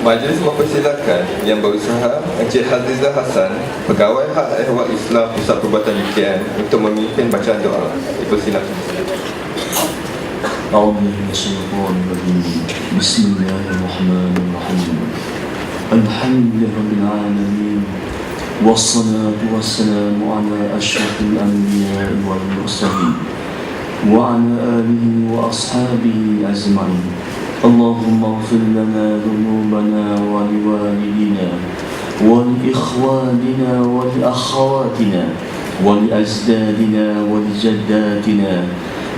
Majlis mempersilakan yang berusaha Encik Hazizah Hassan, Pegawai Hak Ehwal Islam Pusat Perubatan UKM untuk memimpin bacaan doa. Dipersilakan. Bismillahirrahmanirrahim. Alhamdulillahirrahmanirrahim. Wassalatu wassalamu ala asyrafil anbiya'i wal mursalin wa ala alihi wa ashabihi ajma'in. Allahumma ighfir lana dhunubana wa liwalidina wa liikhwanina wa liakhawatina wa liajdadina wa lijaddatina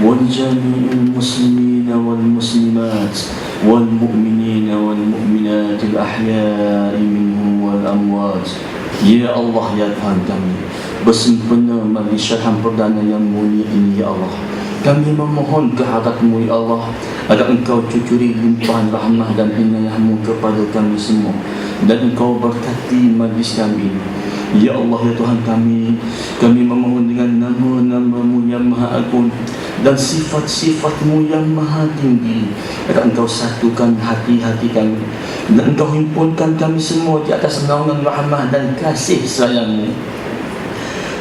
wa lijami'il muslimina wal muslimat wal mu'minina wal mu'minat al ahya'i minhum wal amwat. Ya Allah, ya Tuhan kami, bersempena majlis syarhan perdana yang mulia ini, ya Allah, kami memohon kehadrat-Mu, ya Allah, agar Engkau cucuri limpahan rahmah dan inayah-Mu kepada kami semua, dan Engkau berkati majlis kami ini. Ya Allah, ya Tuhan kami memohon dengan nama-nama-Mu yang maha agung dan sifat-sifat-Mu yang maha tinggi, agar Engkau satukan hati-hati kami dan Engkau himpunkan kami semua di atas naungan rahmah dan kasih sayang-Mu,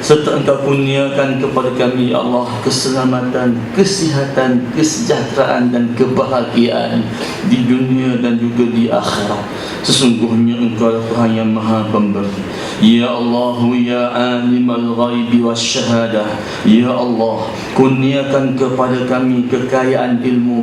serta Engkau kurniakan kepada kami, ya Allah, keselamatan, kesihatan, kesejahteraan dan kebahagiaan di dunia dan juga di akhirat. Sesungguhnya Engkau adalah Tuhan yang maha pemberi. Ya Allah, ya alimul ghaibi wasyahadah, ya Allah, kurniakan kepada kami kekayaan ilmu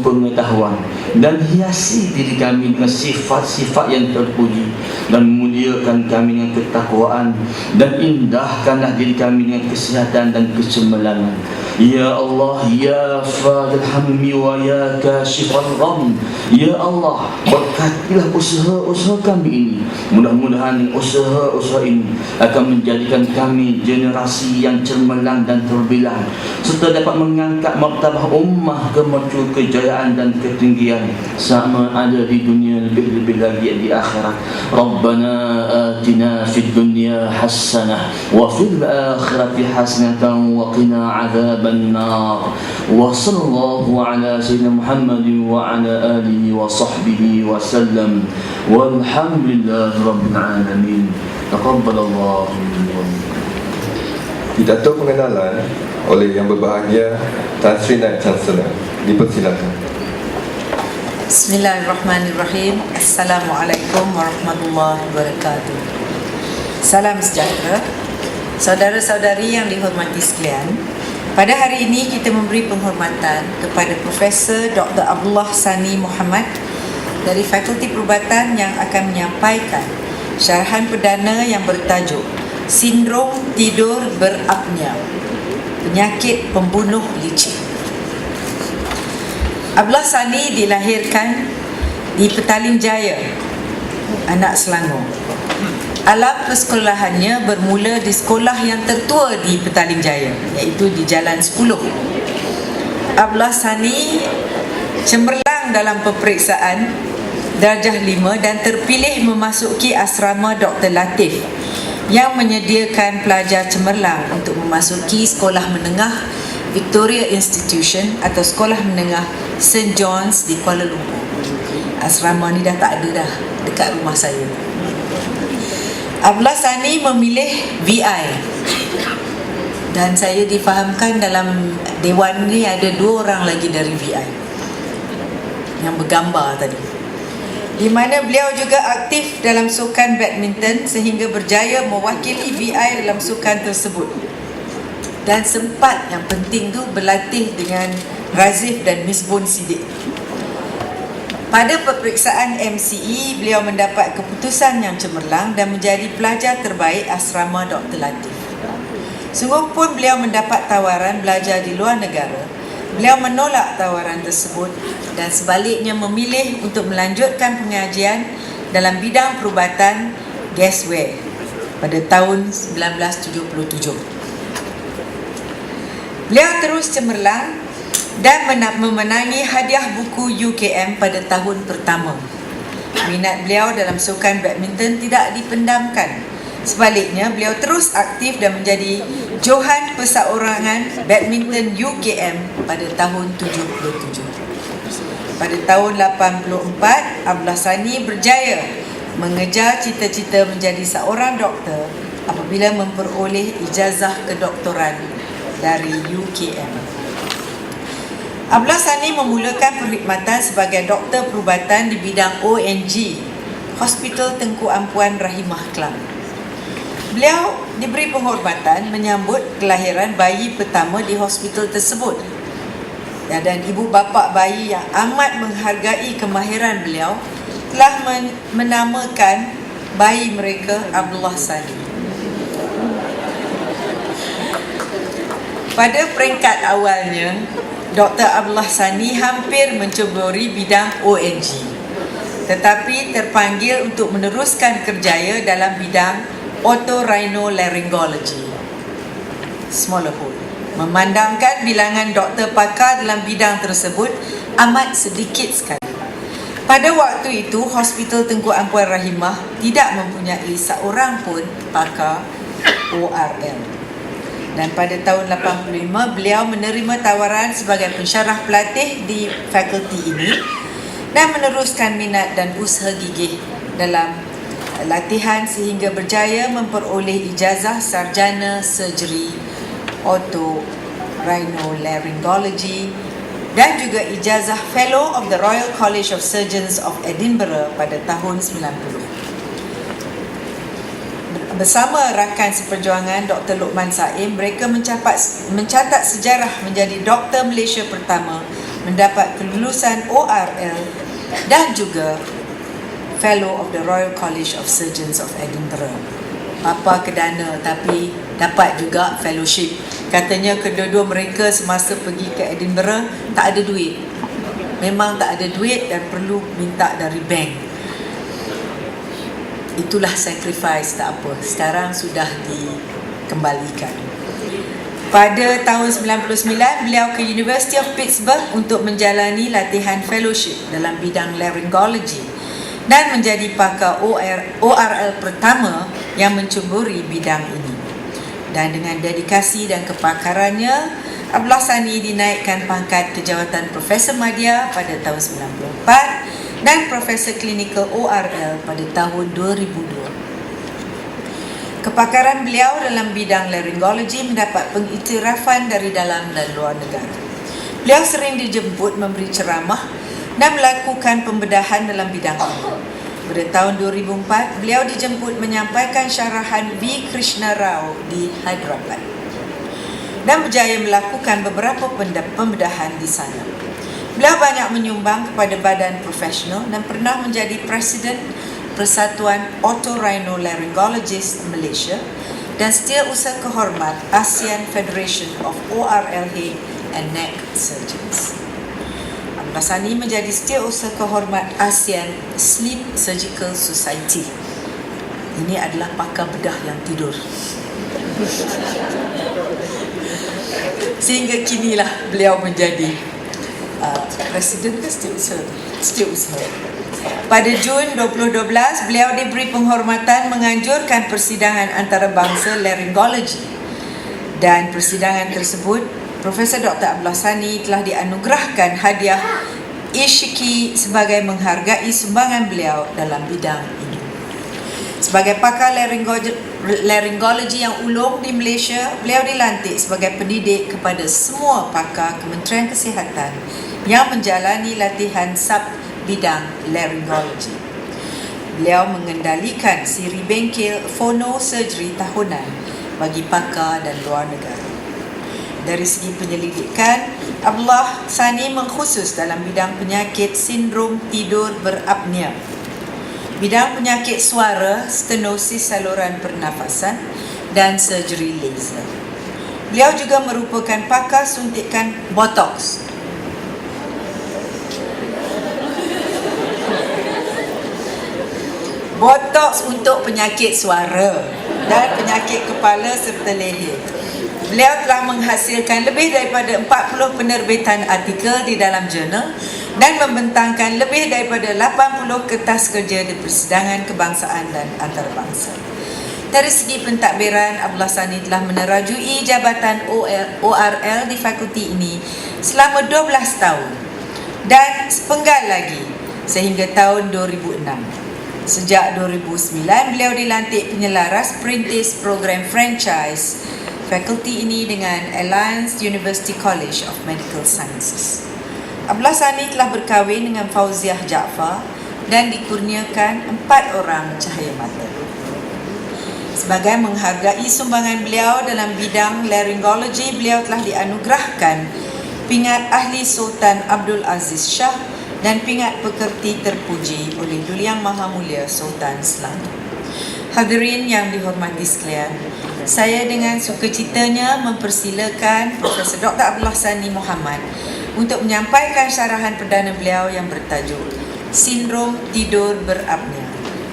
pengetahuan, dan hiasi diri kami dengan sifat-sifat yang terpuji, dan muliakan kami dengan ketakwaan, dan indahkanlah diri kami dengan kesihatan dan kecemerlangan. Ya Allah, ya fadil hammi wa ya kashifal gham, ya Allah, berkatilah usaha-usaha kami ini. Mudah-mudahan usaha-usaha ini akan menjadikan kami generasi yang cemerlang dan terbilang, serta dapat mengangkat martabah ummah ke mercu kejayaan dan ketinggian, sama ada di dunia, lebih-lebih lagi di akhirat. Rabbana atina fid dunya hasanah wa fil akhirati hasanatan wa qina adzaban nar. Wa sallallahu ala sayyidina Muhammadin wa ala alihi wa sahbihi wa sallam. Walhamdulillahi rabbil alamin. Taqabbalallahu minna wa minkum. Pidato pengenalan oleh Yang Berbahagia Tan Sri Naib Chancellor. Dipersilakan. Bismillahirrahmanirrahim. Assalamualaikum warahmatullahi wabarakatuh. Salam sejahtera, saudara-saudari yang dihormati sekalian. Pada hari ini kita memberi penghormatan kepada Profesor Dr. Abdullah Sani Muhammad dari Fakulti Perubatan yang akan menyampaikan syarahan perdana yang bertajuk Sindrom Tidur Berapnia, Penyakit Pembunuh Licin. Abdullah Sani dilahirkan di Petaling Jaya, Anak Selangor. Alam persekolahannya bermula di sekolah yang tertua di Petaling Jaya, iaitu di Jalan 10. Abdullah Sani cemerlang dalam peperiksaan darjah 5 dan terpilih memasuki asrama Dr. Latif yang menyediakan pelajar cemerlang untuk memasuki sekolah menengah Victoria Institution atau sekolah menengah St. John's di Kuala Lumpur. Asrama ni dah tak ada dah dekat rumah saya. Abdullah Sani memilih VI, dan saya difahamkan dalam dewan ni ada 2 orang lagi dari VI yang bergambar tadi, di mana beliau juga aktif dalam sukan badminton sehingga berjaya mewakili VI dalam sukan tersebut, dan sempat yang penting tu berlatih dengan Razif dan Misbun Siddiq. Pada peperiksaan MCE, beliau mendapat keputusan yang cemerlang dan menjadi pelajar terbaik asrama Dr. Latif. Sungguh pun beliau mendapat tawaran belajar di luar negara. Beliau menolak tawaran tersebut dan sebaliknya memilih untuk melanjutkan pengajian dalam bidang perubatan gasware pada tahun 1977. Beliau terus cemerlang dan memenangi hadiah buku UKM pada tahun pertama. Minat beliau dalam sukan badminton tidak dipendamkan. Sebaliknya, beliau terus aktif dan menjadi Johan Perseorangan Badminton UKM pada tahun 77. Pada tahun 84, Abdullah Sani berjaya mengejar cita-cita menjadi seorang doktor apabila memperoleh ijazah kedoktoran dari UKM. Abdullah Sani memulakan perkhidmatan sebagai doktor perubatan di bidang ONG, Hospital Tengku Ampuan Rahimah Kelang. Beliau diberi penghormatan menyambut kelahiran bayi pertama di hospital tersebut. Dan ibu bapa bayi yang amat menghargai kemahiran beliau telah menamakan bayi mereka Abdullah Sani. Pada peringkat awalnya, Dr. Abdullah Sani hampir menceburi bidang ONG, tetapi terpanggil untuk meneruskan kerjaya dalam bidang otorhinolaryngology, smaller hole. Memandangkan bilangan doktor pakar dalam bidang tersebut amat sedikit sekali. Pada waktu itu, Hospital Tengku Ampuan Rahimah tidak mempunyai seorang pun pakar ORL. Dan pada tahun 85, beliau menerima tawaran sebagai pensyarah pelatih di fakulti ini dan meneruskan minat dan usaha gigih dalam latihan sehingga berjaya memperoleh ijazah sarjana surgery otorhinolaryngology dan juga ijazah Fellow of the Royal College of Surgeons of Edinburgh pada tahun 90. Bersama rakan seperjuangan Dr. Luqman Saim, mereka mencatat sejarah menjadi doktor Malaysia pertama mendapat kelulusan ORL dan juga Fellow of the Royal College of Surgeons of Edinburgh. Apa kedana tapi dapat juga fellowship. Katanya kedua-dua mereka semasa pergi ke Edinburgh tak ada duit. Memang tak ada duit dan perlu minta dari bank. Itulah sacrifice, tak apa. Sekarang sudah dikembalikan. Pada tahun 99, beliau ke University of Pittsburgh untuk menjalani latihan fellowship dalam bidang laryngology dan menjadi pakar ORL pertama yang menceburi bidang ini. Dan dengan dedikasi dan kepakarannya, Abdullah Sani dinaikkan pangkat ke jawatan Profesor Madya pada tahun 94 dan Profesor Klinikal ORL pada tahun 2002. Kepakaran beliau dalam bidang laryngology mendapat pengiktirafan dari dalam dan luar negara. Beliau sering dijemput memberi ceramah dan melakukan pembedahan dalam bidang ini. Pada tahun 2004, beliau dijemput menyampaikan syarahan V. Krishna Rao di Hyderabad dan berjaya melakukan beberapa pembedahan di sana. Beliau banyak menyumbang kepada badan profesional dan pernah menjadi Presiden Persatuan Otorhinolaryngologists Malaysia dan Setiausaha Kehormat ASEAN Federation of ORL Head and Neck Surgeons. Abdullah Sani menjadi Setiausaha Kehormat ASEAN Sleep Surgical Society. Ini adalah pakar bedah yang tidur. Sehingga kinilah beliau menjadi Presiden ke Setiausaha. Pada Jun 2012, beliau diberi penghormatan menganjurkan persidangan antarabangsa laryngology. Dan persidangan tersebut, Profesor Dr. Abdullah Sani telah dianugerahkan hadiah Ishiki sebagai menghargai sumbangan beliau dalam bidang ini. Sebagai pakar laryngology yang ulung di Malaysia, beliau dilantik sebagai pendidik kepada semua pakar Kementerian Kesihatan yang menjalani latihan sub bidang laryngology. Beliau mengendalikan siri bengkel phonosurgery tahunan bagi pakar dan luar negara. Dari segi penyelidikan, Abdullah Sani mengkhusus dalam bidang penyakit sindrom tidur berapnea, bidang penyakit suara, stenosis saluran pernafasan dan surgery laser. Beliau juga merupakan pakar suntikan botox. Botox untuk penyakit suara dan penyakit kepala serta leher. Beliau telah menghasilkan lebih daripada 40 penerbitan artikel di dalam jurnal dan membentangkan lebih daripada 80 kertas kerja di persidangan kebangsaan dan antarabangsa. Dari segi pentadbiran, Abdullah Sani telah menerajui jabatan ORL di fakulti ini selama 12 tahun. dan sepenggal lagi sehingga tahun 2006. Sejak 2009, beliau dilantik penyelaras perintis program franchise fakulti ini dengan Alliance University College of Medical Sciences. Abdullah Sani telah berkahwin dengan Fauziah Jaafar dan dikurniakan 4 orang cahaya mata. Sebagai menghargai sumbangan beliau dalam bidang laryngology, beliau telah dianugerahkan pingat Ahli Sultan Abdul Aziz Shah dan pingat pekerti terpuji oleh Duli Yang Maha Mulia Sultan Selangor. Hadirin yang dihormati sekalian, saya dengan sukacitanya mempersilakan Profesor Dr. Abdullah Sani Muhammad untuk menyampaikan syarahan perdana beliau yang bertajuk Sindrom Tidur Berapnea,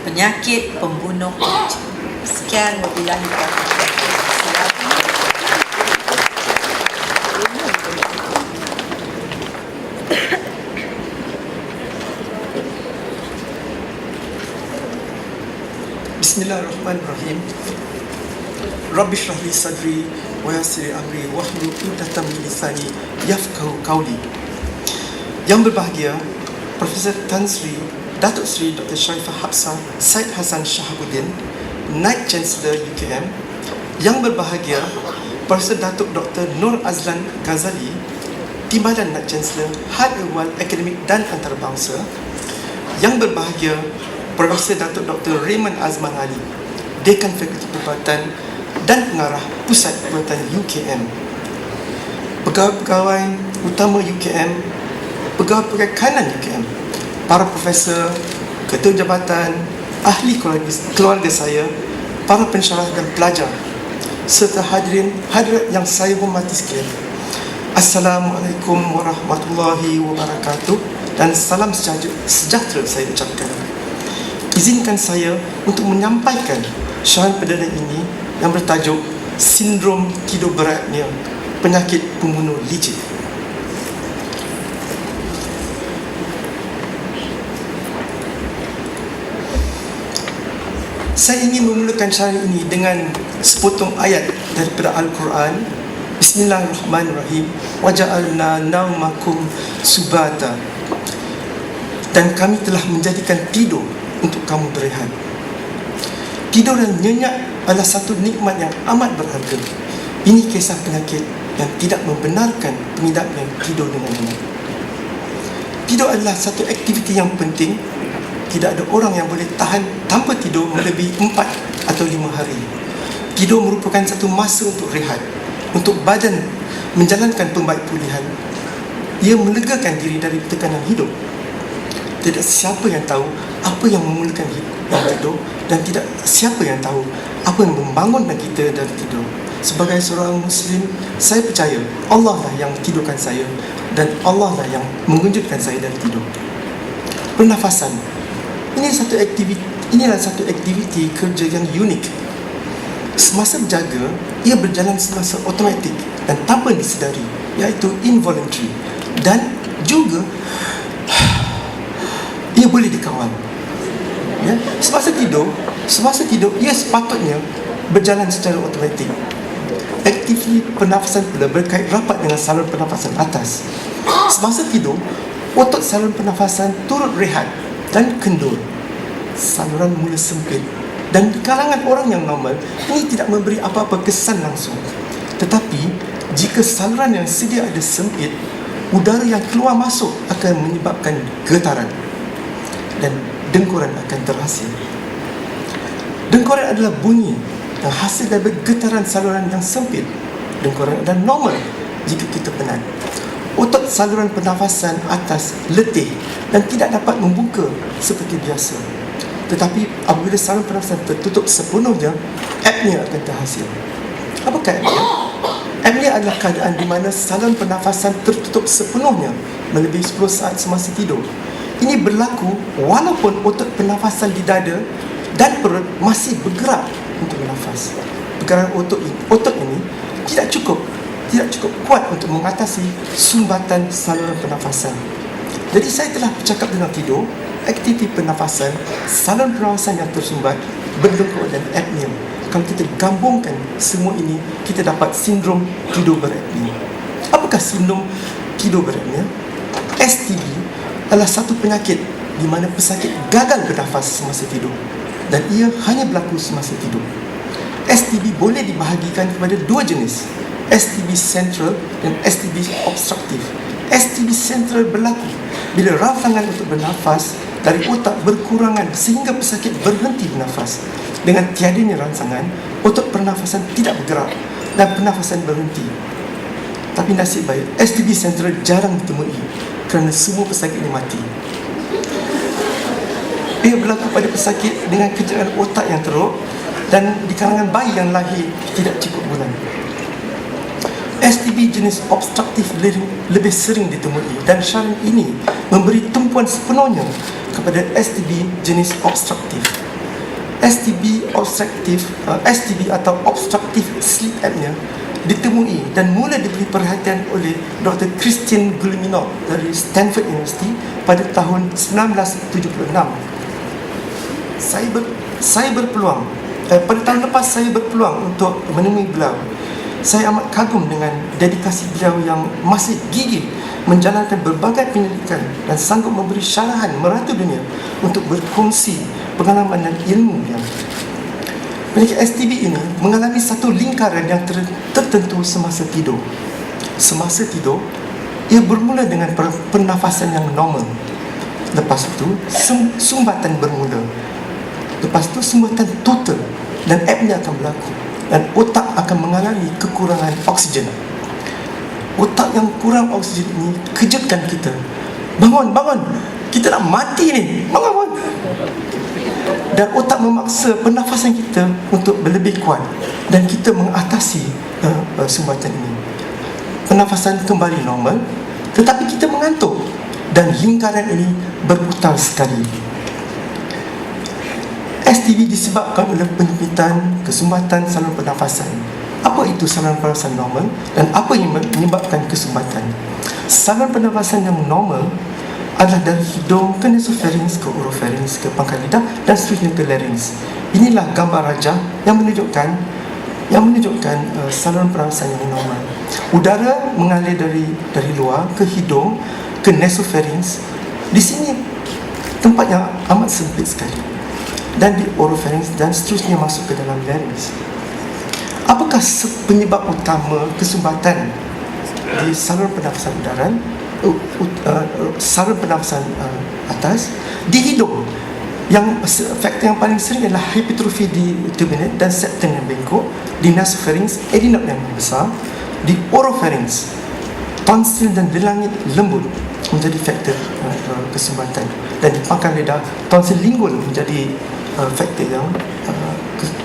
Penyakit Pembunuh Punca. Sekian, wabillahi taufiq. Bismillahirrahmanirrahim. Rabbi shrah li sadri wa yassir li amri wahlul 'uqdatam min lisani yafqahu qawli. Yang berbahagia Profesor Tan Sri Datuk Seri Dr. Sharifah Hapsah Said Hassan Shahabuddin, Naib Chancellor UKM. Yang berbahagia Profesor Datuk Dr. Nur Azlan Ghazali, Timbalan Naib Chancellor Hal Ehwal Akademik dan Antarabangsa. Yang berbahagia Profesor Datuk Dr. Raymond Azman Ali, Dekan Fakulti Perubatan dan Pengarah Pusat Perubatan UKM. Pegawai-pegawai utama UKM, pegawai-pegawai kanan UKM, para profesor, ketua jabatan, ahli keluarga saya, para pensyarah dan pelajar, serta hadirat yang saya hormati sekalian. Assalamualaikum warahmatullahi wabarakatuh dan salam sejahtera saya ucapkan. Izinkan saya untuk menyampaikan syarahan perdana ini yang bertajuk Sindrom Tidur Berapnea, Penyakit Pembunuh Licin. Saya ingin memulakan syarahan ini dengan sepotong ayat daripada Al-Quran. Bismillahirrahmanirrahim. Waja'alna naumakum subata. Dan kami telah menjadikan tidur untuk kamu berehat. Tidur dan nyenyak adalah satu nikmat yang amat berharga. Ini kisah penyakit yang tidak membenarkan pengidap yang tidur dengan nyenyak. Tidur adalah satu aktiviti yang penting. Tidak ada orang yang boleh tahan tanpa tidur melebihi 4 atau 5 hari. Tidur merupakan satu masa untuk rehat, untuk badan menjalankan pembaik pulihan. Ia melegakan diri dari tekanan hidup. Tidak siapa yang tahu apa yang memulakan yang tidur, dan tidak siapa yang tahu apa yang membangunkan kita dari tidur. Sebagai seorang Muslim, saya percaya Allah lah yang tidurkan saya dan Allah lah yang mengejutkan saya dari tidur. Pernafasan inilah satu aktiviti kerja yang unik. Semasa berjaga, ia berjalan semasa automatik dan tanpa disedari, iaitu involuntary, dan juga ia boleh dikawal. Ya, semasa tidur ia sepatutnya berjalan secara automatik. Aktiviti pernafasan pula berkait rapat dengan saluran pernafasan atas. Semasa tidur, otot saluran pernafasan turut rehat dan kendur. Saluran mula sempit, dan di kalangan orang yang normal ini tidak memberi apa-apa kesan langsung. Tetapi jika saluran yang sedia ada sempit, udara yang keluar masuk akan menyebabkan getaran dan dengkuran akan terhasil. Dengkuran adalah bunyi yang hasil dari getaran saluran yang sempit. Dengkuran adalah normal jika kita penat. Otot saluran pernafasan atas letih dan tidak dapat membuka seperti biasa. Tetapi apabila saluran pernafasan tertutup sepenuhnya, apnea akan terhasil. Apakah apnea? Apnea adalah keadaan di mana saluran pernafasan tertutup sepenuhnya melebihi 10 saat semasa tidur. Ini berlaku walaupun otot pernafasan di dada dan perut masih bergerak untuk bernafas. Pergerakan otot ini tidak cukup kuat untuk mengatasi sumbatan saluran pernafasan. Jadi saya telah bercakap tentang tidur, aktiviti pernafasan, saluran pernafasan yang tersumbat, berdengkur dan apnea. Kalau kita gabungkan semua ini, kita dapat sindrom tidur berapnea. Apakah sindrom tidur berapnea? STD adalah satu penyakit di mana pesakit gagal bernafas semasa tidur dan ia hanya berlaku semasa tidur. STB boleh dibahagikan kepada dua jenis, STB central dan STB obstruktif. STB central berlaku bila rangsangan untuk bernafas dari otak berkurangan sehingga pesakit berhenti bernafas. Dengan tiadanya rangsangan, otot pernafasan tidak bergerak dan pernafasan berhenti. Tapi nasib baik, STB central jarang ditemui kerana semua pesakit ini mati. Ia berlaku pada pesakit dengan kejayaan otak yang teruk dan di kalangan bayi yang lahir tidak cukup bulan. STB jenis obstruktif lebih sering ditemui dan syarat ini memberi tumpuan sepenuhnya kepada STB jenis obstruktif. STB atau obstructive sleep apnea ditemui dan mula diberi perhatian oleh Dr. Christian Guilleminot dari Stanford University pada tahun 1976. Saya berpeluang pada tahun lepas saya berpeluang untuk menemui beliau. Saya amat kagum dengan dedikasi beliau yang masih gigih menjalankan berbagai penyelidikan dan sanggup memberi syarahan merata dunia untuk berkongsi pengalaman dan ilmu beliau. Penyakit STB ini mengalami satu lingkaran yang tertentu semasa tidur. Semasa tidur, ia bermula dengan pernafasan yang normal. Lepas itu, sumbatan bermula. Lepas itu, sumbatan total dan apnea akan berlaku. Dan otak akan mengalami kekurangan oksigen. Otak yang kurang oksigen ini kejutkan kita. Bangun, bangun. Kita nak mati ni. Bangun, bangun. Dan otak memaksa pernafasan kita untuk lebih kuat. Dan kita mengatasi sumbatan ini. Pernafasan kembali normal. Tetapi kita mengantuk. Dan lingkaran ini berputar sekali. STB disebabkan oleh penyempitan kesumbatan saluran pernafasan. Apa itu saluran pernafasan normal dan apa yang menyebabkan kesumbatan? Saluran pernafasan yang normal adalah dari hidung ke nasopharynx ke oropharynx ke pangkal lidah dan seterusnya ke larynx. Inilah gambar rajah yang menunjukkan saluran pernafasan yang normal. Udara mengalir dari luar ke hidung ke nasopharynx. Di sini tempat yang amat sempit sekali. Dan di oropharynx dan seterusnya masuk ke dalam larynx. Apakah penyebab utama kesumbatan di saluran pernafasan udara, saluran pernafasan atas? Di hidung, yang faktor yang paling sering adalah hipertrofi di turbinate dan septum yang bengkok. Di nasopharynx, adenot yang besar. Di oropharynx, tonsil dan delangit lembut menjadi faktor kesumbatan. Dan di pangkal lidah, tonsil lingual menjadi faktor yang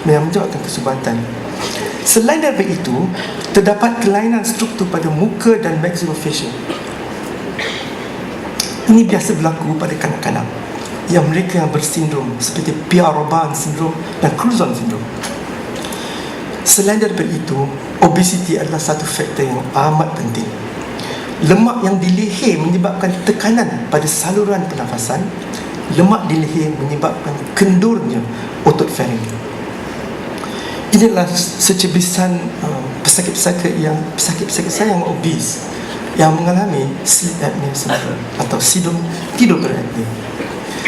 menyebabkan kesumbatan. Selain daripada itu, terdapat kelainan struktur pada muka dan maxillofacial. Ini biasa berlaku pada kanak-kanak yang mereka yang bersindrom seperti Pierre-Robin syndrome dan Crouzon syndrome. Selain daripada itu, obesiti adalah satu faktor yang amat penting. Lemak yang di leher menyebabkan tekanan pada saluran pernafasan. Lemak di leher menyebabkan kendurnya otot faring. Inilah secebisan pesakit-pesakit saya yang obes yang mengalami sleep apnea syndrome atau tidur berapnea.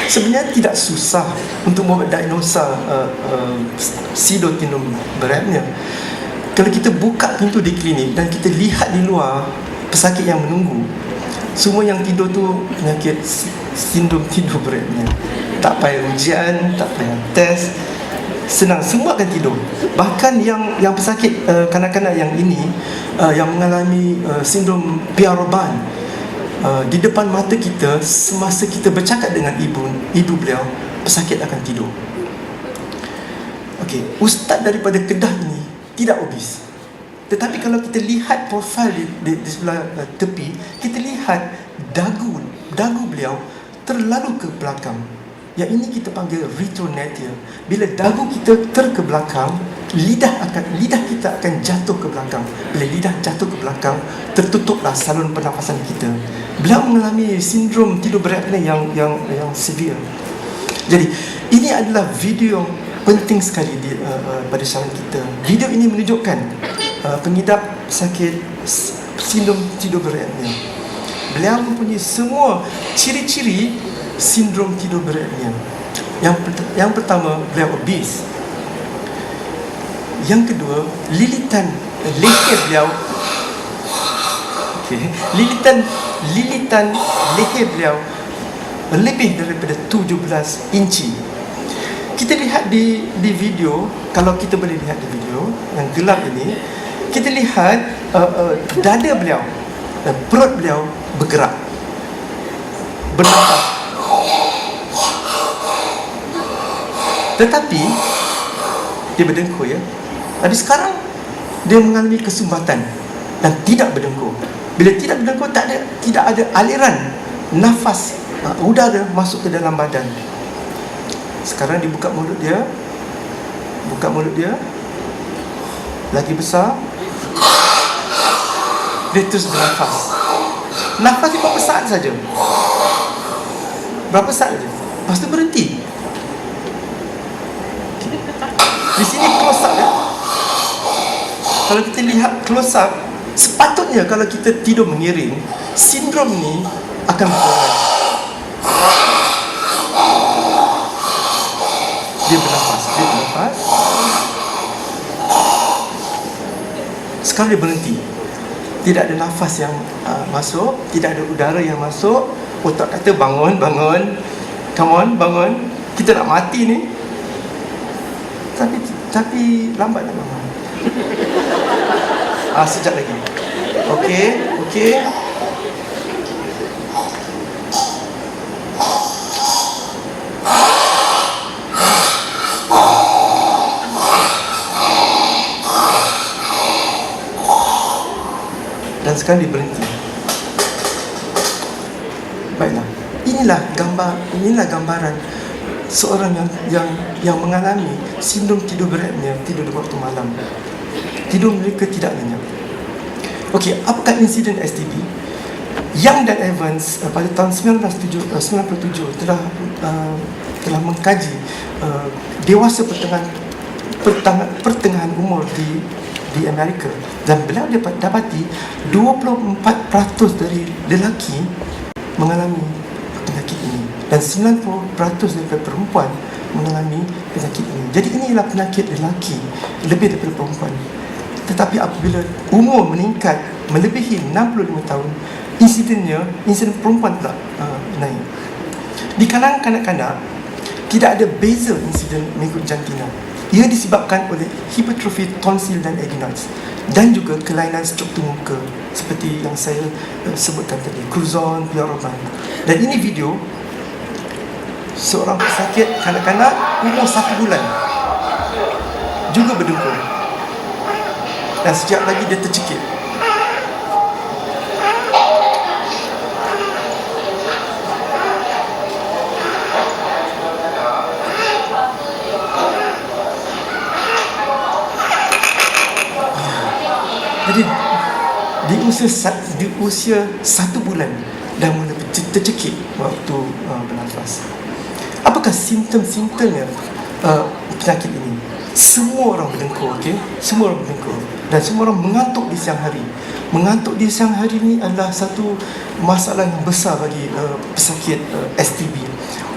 Sebenarnya tidak susah untuk membuat diagnosa tidur berapnea. Kalau kita buka pintu di klinik dan kita lihat di luar pesakit yang menunggu, semua yang tidur tu penyakit sindrom tidur berapnea. Tak payah ujian, tak payah tes, senang, semua akan tidur. Bahkan yang pesakit kanak-kanak yang ini yang mengalami sindrom Pierre-Robin, di depan mata kita semasa kita bercakap dengan ibu beliau, pesakit akan tidur. Okey, ustaz daripada Kedah ini tidak obes. Tetapi kalau kita lihat profil di sebelah tepi, kita lihat dagu beliau terlalu ke belakang. Yang ini kita panggil retronatia. Bila dagu kita ke belakang, lidah kita akan jatuh ke belakang. Bila lidah jatuh ke belakang, tertutuplah saluran pernafasan kita. Beliau mengalami sindrom tidur berapnea yang severe. Jadi ini adalah video penting sekali pada saluran kita. Video ini menunjukkan pengidap sakit sindrom tidur berapnea. beliau mempunyai semua ciri-ciri sindrom tidur berapnia. Yang pertama, beliau obese. Yang kedua, lilitan leher beliau, lilitan leher beliau lebih daripada 17 inci. Kita lihat di video, kalau kita boleh lihat di video yang gelap ini, kita lihat dada beliau dan perut beliau bergerak, bernafas. Tetapi dia berdengkur, ya. Tapi sekarang dia mengalami kesumbatan dan tidak berdengkur. Bila tidak berdengkur, tidak ada aliran nafas udara masuk ke dalam badan. Sekarang dia buka mulut dia, lagi besar, dia terus bernafas. Nafas dia berapa saat saja, lepas tu berhenti. Di sini close up, ya. Kalau kita lihat close up, sepatutnya kalau kita tidur mengiring, sindrom ni akan berkurang. Dia bernafas. Sekarang dia berhenti. Tidak ada nafas yang masuk, tidak ada udara yang masuk. Otak kata bangun, come on, bangun, kita nak mati ni. Tapi lambat nak bangun. Sekejap lagi. Okey. Dan sekarang dia berhenti. Baiklah. Inilah gambaran seorang yang mengalami sindrom tidur beratnya, tidur di waktu malam. Tidur mereka tidak nyenyak. Okey, apakah insiden STD? Young dan Evans pada tahun 1997 telah mengkaji dewasa pertengahan umur di Amerika, dan beliau dapati 24% dari lelaki mengalami penyakit ini dan 90% daripada perempuan mengalami penyakit ini. Jadi inilah penyakit lelaki lebih daripada perempuan. Tetapi apabila umur meningkat melebihi 65 tahun, insiden perempuan pula naik. Di kalangan kanak-kanak tidak ada beza insiden mengikut jantina. Ia disebabkan oleh hipertrofi tonsil dan adenoids dan juga kelainan struktur muka seperti yang saya sebutkan tadi, Cruzon, Pioroban. Dan ini video seorang pesakit kanak-kanak umur 1 bulan juga berdengkur, dan sekejap lagi dia tercekik. Jadi di usia 1 bulan dah mula tercekik waktu bernafas. Apakah simptom-simptomnya penyakit ini? Semua orang berdengkur, okey? Semua orang berdengkur dan semua orang mengantuk di siang hari. Mengantuk di siang hari ni adalah satu masalah yang besar bagi pesakit STB.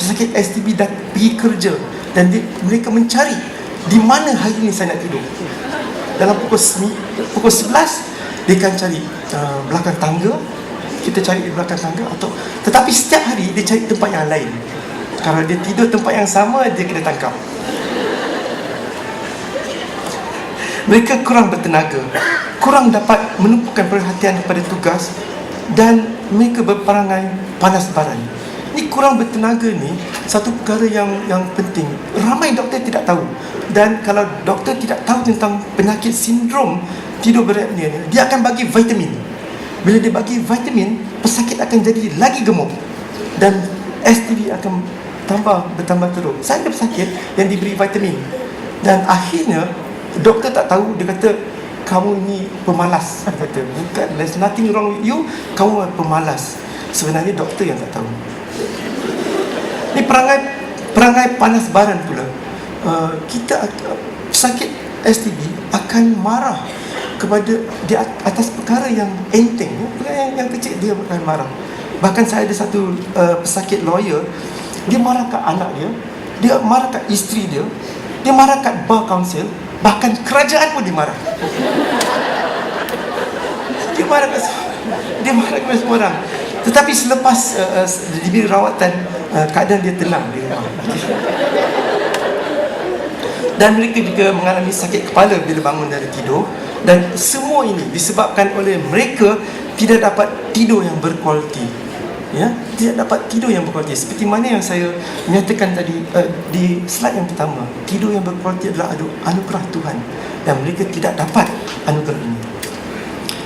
Pesakit STB dah pergi kerja dan mereka mencari di mana hari ni saya nak tidur. Dalam pukul 11 dia akan cari belakang tangga, kita cari di belakang tangga, tetapi setiap hari dia cari tempat yang lain. Kalau dia tidur tempat yang sama, dia kena tangkap. Mereka kurang bertenaga, kurang dapat menumpukan perhatian kepada tugas, dan mereka berperangai panas baran. Ni kurang bertenaga ni satu perkara yang penting. Ramai doktor tidak tahu. Dan kalau doktor tidak tahu tentang penyakit sindrom tidur berapnia ni, dia akan bagi vitamin. Bila dia bagi vitamin, pesakit akan jadi lagi gemuk dan STD akan bertambah teruk. Saya ada pesakit yang diberi vitamin dan akhirnya doktor tak tahu. Dia kata, kamu ni pemalas. Dia kata, bukan, there's nothing wrong with you, kamu pemalas. Sebenarnya doktor yang tak tahu. Ini perangai panas baran pula. Kita pesakit STD akan marah kepada di atas perkara yang enteng, yang kecil dia akan marah. Bahkan saya ada satu pesakit lawyer, dia marah kat anak dia, dia marah kat isteri dia, dia marah kat bar council, bahkan kerajaan pun dia marah. Dia marah kat semua orang. Tetapi selepas diberi rawatan, keadaan dia tenang di rumah. Dan mereka juga mengalami sakit kepala bila bangun dari tidur. Dan semua ini disebabkan oleh mereka tidak dapat tidur yang berkualiti. Ya, tidak dapat tidur yang berkualiti. Seperti mana yang saya nyatakan tadi di slide yang pertama, tidur yang berkualiti adalah anugerah Tuhan, dan mereka tidak dapat anugerah ini.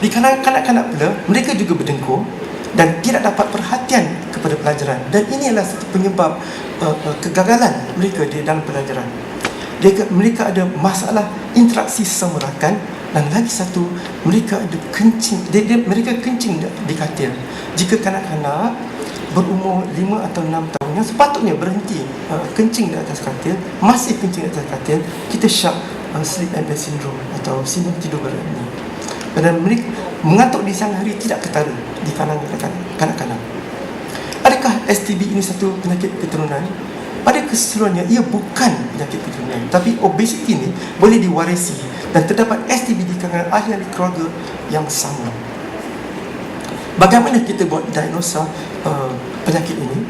Di kanak-kanak pula, mereka juga berdengkur dan tidak dapat perhatian kepada pelajaran, dan ini adalah satu penyebab kegagalan mereka di dalam pelajaran. Mereka ada masalah interaksi sesama rakan, dan lagi satu, mereka ada kencing. Mereka kencing di katil. Jika kanak-kanak berumur 5 atau 6 tahun yang sepatutnya berhenti kencing di atas katil, masih kencing di atas katil, kita syak sleep apnea syndrome atau sindrom tidur berat ini. Dan mereka mengantuk di siang hari tidak ketara di kalangan kanak-kanak. Adakah STB ini satu penyakit keturunan? Pada keseluruhannya, ia bukan penyakit keturunan, tapi obesiti ini boleh diwarisi, dan terdapat STB di kalangan ahli keluarga yang sama. Bagaimana kita buat diagnosa penyakit ini?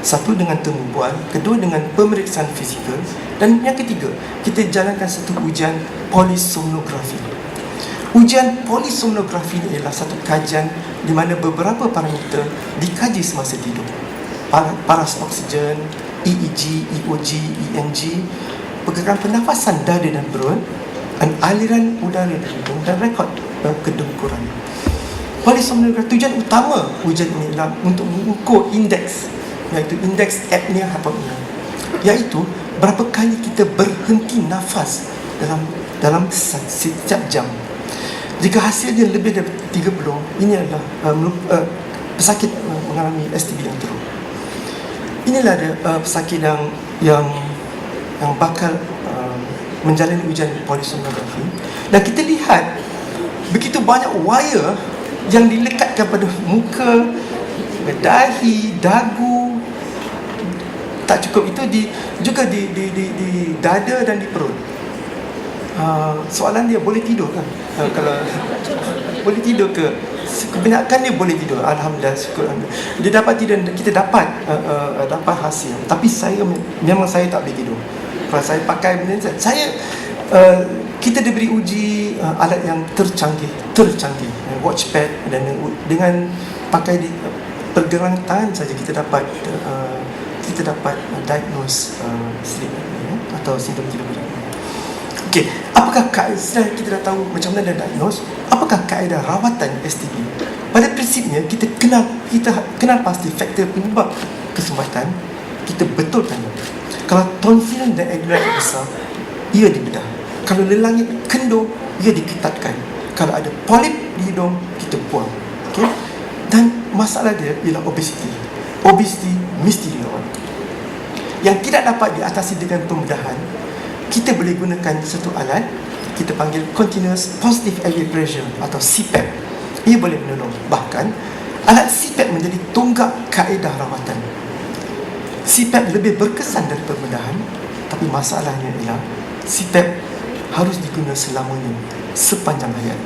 Satu, dengan temu bual. Kedua, dengan pemeriksaan fizikal. Dan yang ketiga, kita jalankan satu ujian polisomnografi. Ujian polisomnografi ini adalah satu kajian di mana beberapa parameter dikaji semasa tidur. Paras oksigen, EEG, EOG, EMG, pergerakan pernafasan dada dan perut, dan aliran udara dari hidung, dan rekod kedengkuran. Polisomnografi, tujuan utama ujian ini adalah untuk mengukur indeks, iaitu indeks apnea hypopnea, iaitu berapa kali kita berhenti nafas dalam setiap jam. Jika hasilnya lebih dari 30, ini adalah pesakit mengalami STB yang teruk. Inilah ada pesakit yang bakal menjalani ujian polisomnografi, dan kita lihat begitu banyak wire yang dilekatkan pada muka, dahi, dagu. Tak cukup itu, juga di dada dan di perut. Soalan dia, boleh tidur kan? Kalau boleh tidur ke? Kebanyakan dia boleh tidur, alhamdulillah, syukur alhamdulillah. Dia dapat tidur, kita dapat hasil. Tapi memang saya tak boleh tidur. Kalau saya pakai benda kita diberi uji alat yang tercanggih, watchpad, dan dengan pakai pergelangan tangan saja kita dapat diagnose sleep apnea atau sindrom tidur berat. Okey, apakah kaedah, kita dah tahu macam mana diagnose, apakah kaedah rawatan STD? Pada prinsipnya kita kenal pasti faktor penyebab kesempatan, kita betulkan. Kalau tonsil dan adrenal besar, ia dibedah. Kalau lelangit kendur, ia diketatkan. Kalau ada polip di hidung, kita buang. Okay? Dan masalah dia ialah obesiti. Obesiti mesti dirawat. Yang tidak dapat diatasi dengan pembedahan, kita boleh gunakan satu alat, kita panggil Continuous Positive Airway Pressure atau CPAP. Ia boleh menolong. Bahkan alat CPAP menjadi tonggak kaedah rawatan. CPAP lebih berkesan dari pembedahan, tapi masalahnya ialah CPAP harus digunakan selamanya, sepanjang hayat.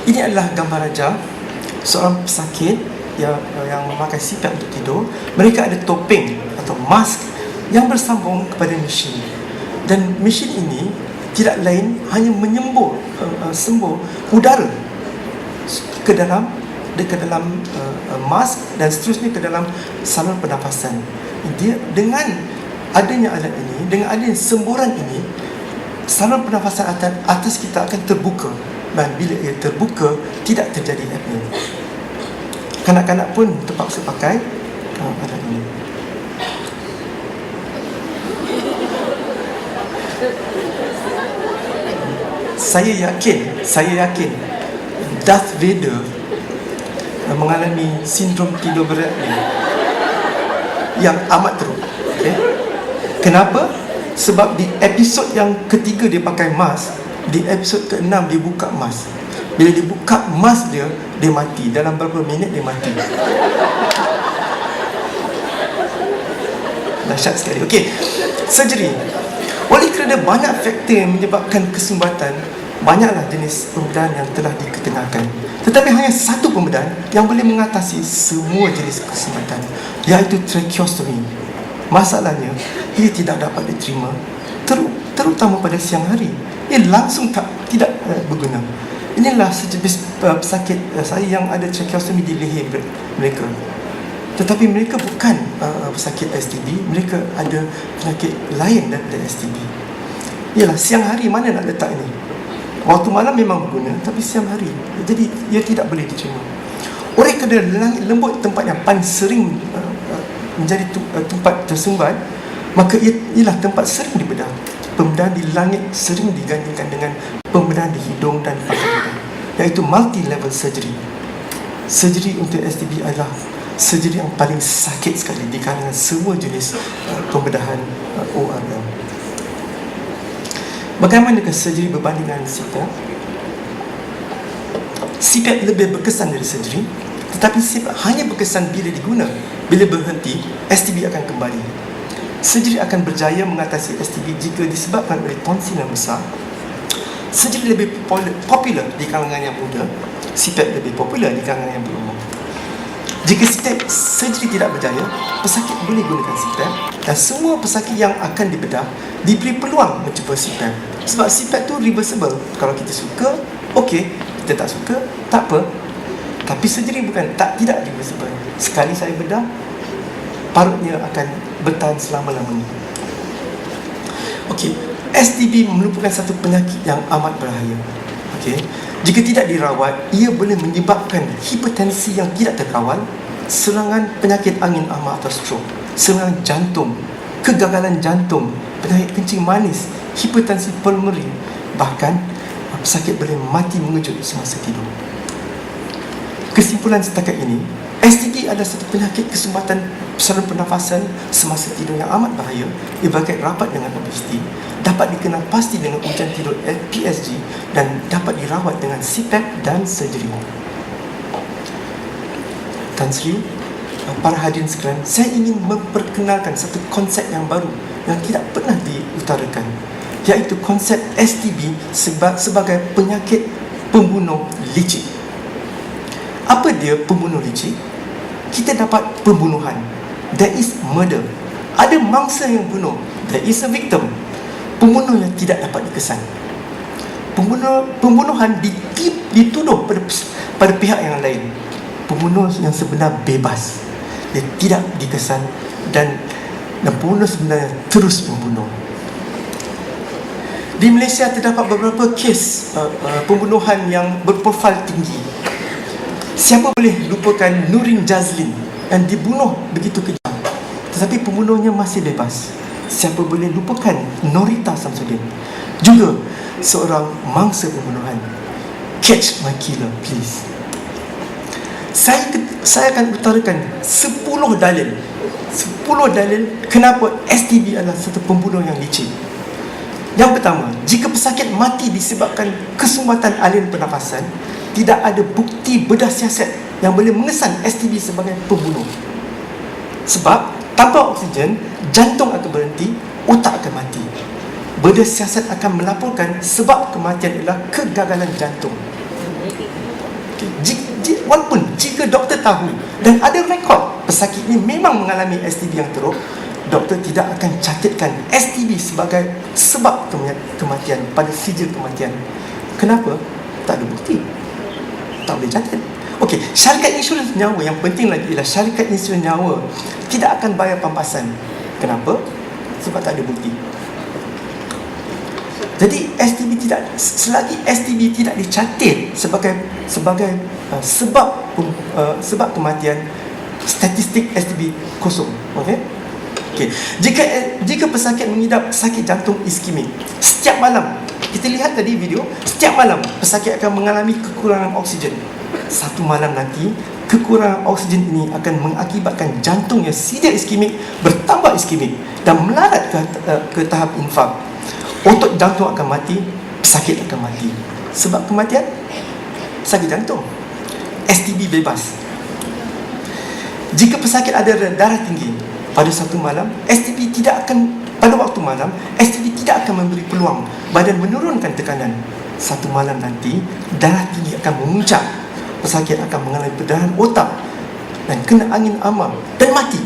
Ini adalah gambar raja seorang pesakit yang memakai CPAP untuk tidur. Mereka ada topeng atau mask yang bersambung kepada mesin, dan mesin ini tidak lain hanya menyembur sembur udara ke dalam mask dan seterusnya ke dalam saluran pernafasan. Dia, dengan adanya alat ini, dengan adanya semburan ini, saluran pernafasan atas kita akan terbuka, dan bila ia terbuka, tidak terjadi apnea. Kanak-kanak pun terpaksa pakai alat ini. Saya yakin Darth Vader mengalami sindrom tidur berat ni yang amat teruk. Okay? Kenapa? Sebab di episod yang ketiga dia pakai mask, di episod ke-6 dia buka mask. Bila dia buka mask dia mati. Dalam berapa minit dia mati. Dahsyat sekali. Okey, surgery. Oleh kerana banyak faktor yang menyebabkan kesumbatan, banyaklah jenis pembedahan yang telah diketengahkan. Tetapi hanya satu pembedahan yang boleh mengatasi semua jenis kesumbatan, iaitu tracheostomy. Masalahnya, ia tidak dapat diterima, terutama pada siang hari. Ia langsung tidak berguna. Inilah sejenis pesakit saya yang ada tracheostomy di leher mereka. Tetapi mereka bukan pesakit STD, mereka ada penyakit lain daripada STD. Ialah siang hari mana nak letak ini? Waktu malam memang berguna, tapi siang hari, jadi ia tidak boleh diterima. Oleh kerana langit lembut tempat yang paling sering menjadi tempat tersumbat, maka ialah tempat sering dibedah. Pembedahan di langit sering digandingkan dengan pembedahan di hidung dan pangkal hidung, iaitu multi-level surgery. Surgery untuk STD adalah surgery yang paling sakit sekali di kalangan semua jenis pembedahan ORL. Bagaimanakah surgery berbanding dengan CPAP? CPAP lebih berkesan dari surgery, tetapi CPAP hanya berkesan bila diguna. Bila berhenti, STD akan kembali. Surgery akan berjaya mengatasi STD jika disebabkan oleh tonsil yang besar. Surgery lebih popular di kalangan yang muda, CPAP lebih popular di kalangan yang berumur. Jika surgery tidak berjaya, pesakit boleh gunakan CPAP, dan semua pesakit yang akan dibedah diberi peluang mencuba CPAP. Sebab CPAP tu reversible. Kalau kita suka, okey. Kita tak suka, tak apa. Tapi surgery tidak reversible. Sekali saya bedah, parutnya akan bertahan selama-lamanya. Okey, STD merupakan satu penyakit yang amat berbahaya. Okey, jika tidak dirawat, ia boleh menyebabkan hipertensi yang tidak terkawal, serangan penyakit angin amah atau stroke, serangan jantung, kegagalan jantung, penyakit kencing manis, hipertensi pulmonari, bahkan pesakit boleh mati mengejut semasa tidur. Kesimpulan setakat ini, STD adalah satu penyakit kesumbatan saluran pernafasan semasa tidur yang amat bahaya. Ia berkait rapat dengan obesiti, dapat dikenal pasti dengan ujian tidur PSG, dan dapat dirawat dengan CPAP dan surgery. Tan Sri, para hadirin sekalian, saya ingin memperkenalkan satu konsep yang baru yang tidak pernah diutarakan, iaitu konsep STD sebagai penyakit pembunuh licik. Apa dia pembunuh licik? Kita dapat pembunuhan. There is murder. Ada mangsa yang bunuh. There is a victim. Pembunuh yang tidak dapat dikesan. Pembunuhan dituduh pada pihak yang lain. Pembunuh yang sebenar bebas. Dia tidak dikesan, dan pembunuh sebenarnya terus membunuh. Di Malaysia terdapat beberapa kes pembunuhan yang berprofil tinggi. Siapa boleh lupakan Nurin Jazlin yang dibunuh begitu kejam, tetapi pembunuhnya masih bebas? Siapa boleh lupakan Norita Samsudin, juga seorang mangsa pembunuhan? Catch my killer, please. Saya akan utarakan 10 dalil kenapa STD adalah satu pembunuh yang licik. Yang pertama, jika pesakit mati disebabkan kesumbatan aliran pernafasan, tidak ada bukti bedah siasat yang boleh mengesan STD sebagai pembunuh. Sebab tanpa oksigen, jantung akan berhenti, otak akan mati. Bedah siasat akan melaporkan sebab kematian adalah kegagalan jantung. Walaupun jika doktor tahu dan ada rekod pesakit ini memang mengalami STD yang teruk, doktor tidak akan catatkan STD sebagai sebab kematian pada sijil kematian. Kenapa? Tak ada bukti, tak boleh catat. Okey, syarikat insurans nyawa yang penting lagi ialah syarikat insurans nyawa tidak akan bayar pampasan. Kenapa? Sebab tak ada bukti. Jadi selagi STD tidak dicatat sebagai sebab kematian, statistik STD kosong. Okey. Jika pesakit mengidap sakit jantung iskemik, setiap malam, kita lihat tadi video, setiap malam pesakit akan mengalami kekurangan oksigen. Satu malam nanti, kekurangan oksigen ini akan mengakibatkan jantung yang sedia iskemik bertambah iskemik dan melarat ke tahap infak. Otot jantung akan mati, pesakit akan mati. Sebab kematian sakit jantung. STD bebas. Jika pesakit ada darah tinggi pada satu malam, pada waktu malam, STD tidak akan memberi peluang badan menurunkan tekanan. Satu malam nanti, darah tinggi akan memuncak. Pesakit akan mengalami perdarahan otak dan kena angin amam dan mati.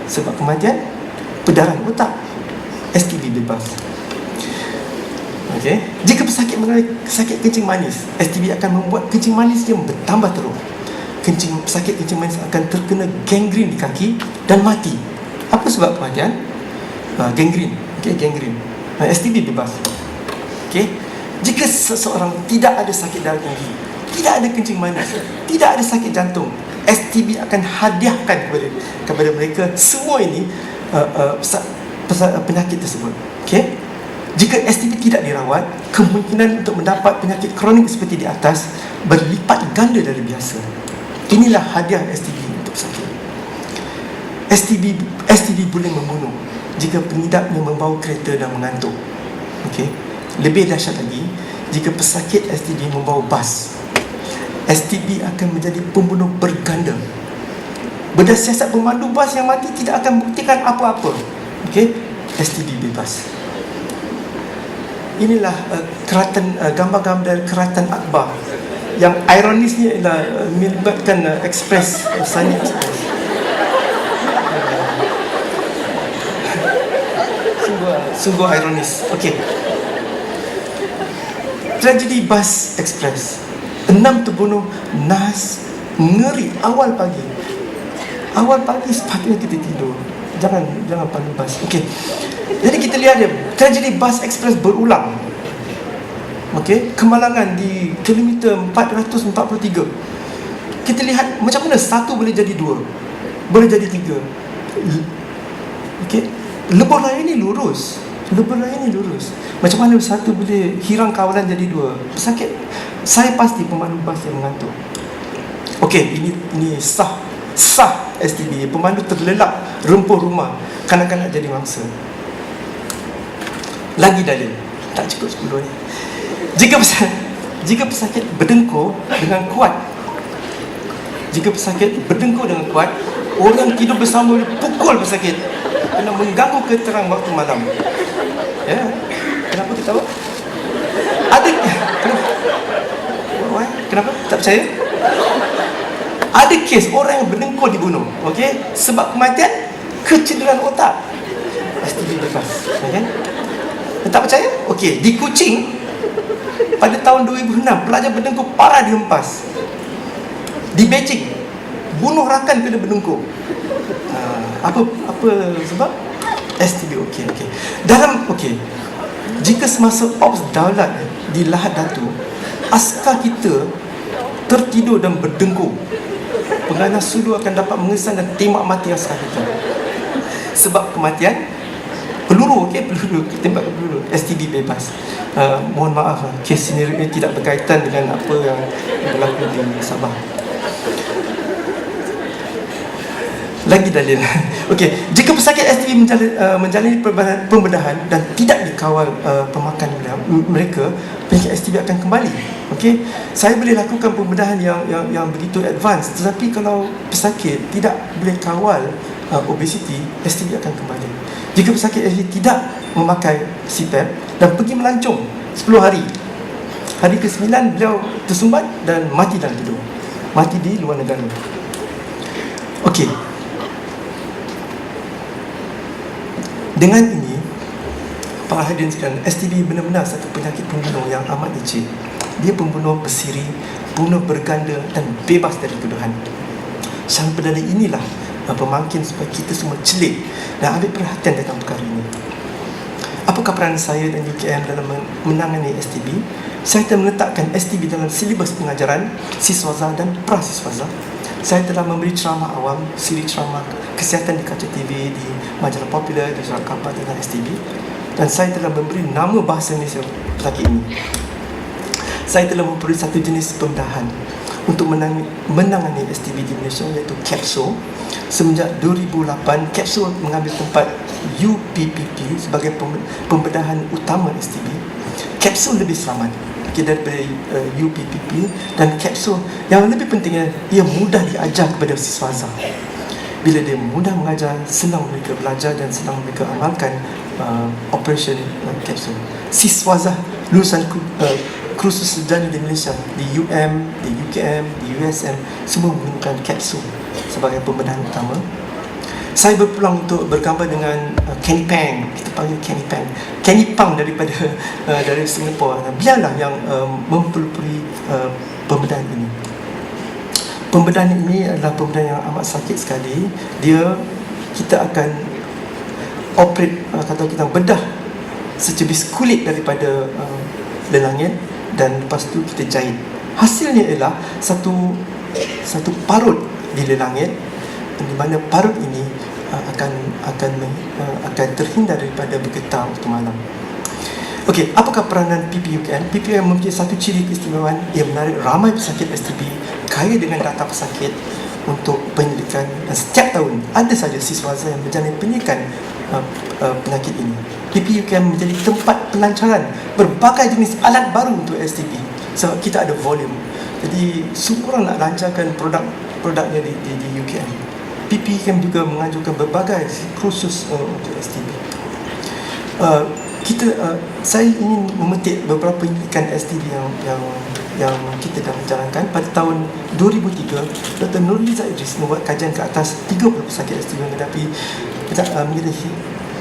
Sebab kematian perdarahan otak. STD bebas. Okey. Jika pesakit mengalami sakit kencing manis, STD akan membuat kencing manis dia bertambah teruk. Pesakit kencing manis akan terkena gangren di kaki dan mati. Apa sebab kematian? Gangren. Okey, gangren. STD bebas. Okey. Jika seseorang tidak ada sakit darah tinggi, tidak ada kencing manis, tidak ada sakit jantung, STB akan hadiahkan kepada mereka semua ini penyakit tersebut. Okey. Jika STB tidak dirawat, kemungkinan untuk mendapat penyakit kronik seperti di atas berlipat ganda dari biasa. Inilah hadiah STB untuk pesakit. STD boleh membunuh jika pengidapnya membawa kereta dan mengantuk. Okey. Lebih dahsyat lagi, jika pesakit STD membawa bas, STD akan menjadi pembunuh berganda. Berdasar siasat pemandu bas yang mati tidak akan buktikan apa-apa. Okey, STD bebas. Inilah gambar-gambar dari Keratan Akbar yang ironisnya ialah melibatkan Express, Sunny Express. Sungguh ironis. Okey. Tragedi bas Express. 6 terbunuh nahas mengeri awal pagi. Awal pagi sepatutnya kita tidur. Jangan pandu bas. Okey. Jadi kita lihat dia, tragedi bas Express berulang. Okey, kemalangan di kilometer 443. Kita lihat macam mana satu boleh jadi dua, boleh jadi tiga. Okey. Lebur raya ni lurus. Macam mana satu boleh hirang kawalan jadi dua? Pesakit, saya pasti pemandu bas yang mengantuk. Okey, ini sah STD. Pemandu terlelap rempuh rumah, kanak-kanak jadi mangsa. Lagi dalil. Tak cukup 10 ni. Jika pesakit berdengkur dengan kuat, orang tidur bersama boleh pukul pesakit kerana mengganggu keterang waktu malam. Ya. Kenapa kita tahu? Kenapa? Tak percaya? Ada kes orang yang berdengkur dibunuh. Okey, sebab kematian kecederaan otak. STD bebas. Okey. Tak percaya? Okey, di Kuching pada tahun 2006 pelajar berdengkur parah dihempas. Di Beijing bunuh rakan kena berdengkur. Apa sebab? STB. Okey. Jika semasa ops daulat di Lahad Datu, askar kita tertidur dan berdengkur, pengganas sudu akan dapat mengesan dan tembak mati askar kita. Sebab kematian peluru, peluru, tembak peluru. STB bebas. Mohon maaf, kes ini tidak berkaitan dengan apa yang berlaku di Sabah. Lagi dalil. Okey, jika pesakit STB menjalani pembedahan dan tidak dikawal pemakan mereka, penyakit STB akan kembali. Okey, saya boleh lakukan pembedahan yang begitu advance, tetapi kalau pesakit tidak boleh kawal obesiti, STB akan kembali. Jika pesakit STB tidak memakai CPAP dan pergi melancong 10 hari, hari ke-9 beliau tersumbat dan mati dalam tidur, mati di luar negara. Okey. Dengan ini, para hadirin sekalian, STD benar-benar satu penyakit pembunuh yang amat licik. Dia pembunuh bersiri, bunuh berganda dan bebas dari tuduhan. Sang perdana inilah pemangkin supaya kita semua celik dan ambil perhatian tentang perkara ini. Apakah peranan saya dan UKM dalam menangani STB? Saya telah meletakkan STB dalam silibus pengajaran siswaza dan prasiswaza. Saya telah memberi ceramah awam, siri ceramah kesihatan di kaca TV, di majalah popular, di surat khabar tentang STB. Dan saya telah memberi nama bahasa Malaysia pesakit ini. Saya telah memperoleh satu jenis pembedahan untuk menangani STB di Malaysia, iaitu Capsule. Semenjak 2008, Capsule mengambil tempat UPPP sebagai pembedahan utama STB. Capsule lebih selamat. okey, daripada UPPP dan kapsul. Yang lebih pentingnya, ia mudah diajar kepada siswaza. Bila dia mudah mengajar, senang mereka belajar dan senang mereka amalkan operation kapsul. Siswaza lulusan kursus sarjana di Malaysia, di UM, di UKM, di USM, semua menggunakan kapsul sebagai pembenahan utama. Saya berpeluang untuk bergambar dengan Kenny Pang. Kita panggil Kenny Pang, Kenny Pang daripada dari Singapura. Biarlah yang mempelopori pembedahan ini. Pembedahan ini adalah pembedahan yang amat sakit sekali. Kita akan operate, kata kita bedah secebis kulit daripada lelangit, dan lepas tu kita jahit. Hasilnya ialah satu parut di lelangit, di mana parut ini akan terhindar daripada bergetar waktu malam. Okey, apakah peranan PPUKM? PPUKM mempunyai satu ciri keistimewaan, ia menarik ramai pesakit STB kaya dengan data pesakit untuk penyelidikan, dan setiap tahun ada saja siswaza yang berjalani penyelidikan penyakit ini. PPUKM menjadi tempat pelancaran berbagai jenis alat baru untuk STB sebab kita ada volume. Jadi semua orang nak lancarkan produknya di UKM. PPUKM juga mengajukan berbagai kursus untuk STB. Saya ingin memetik beberapa penyelidikan STB yang kita dah menjalankan. Pada tahun 2003, Dr. Nurliza Idris membuat kajian ke atas 30 pesakit STB yang mengalami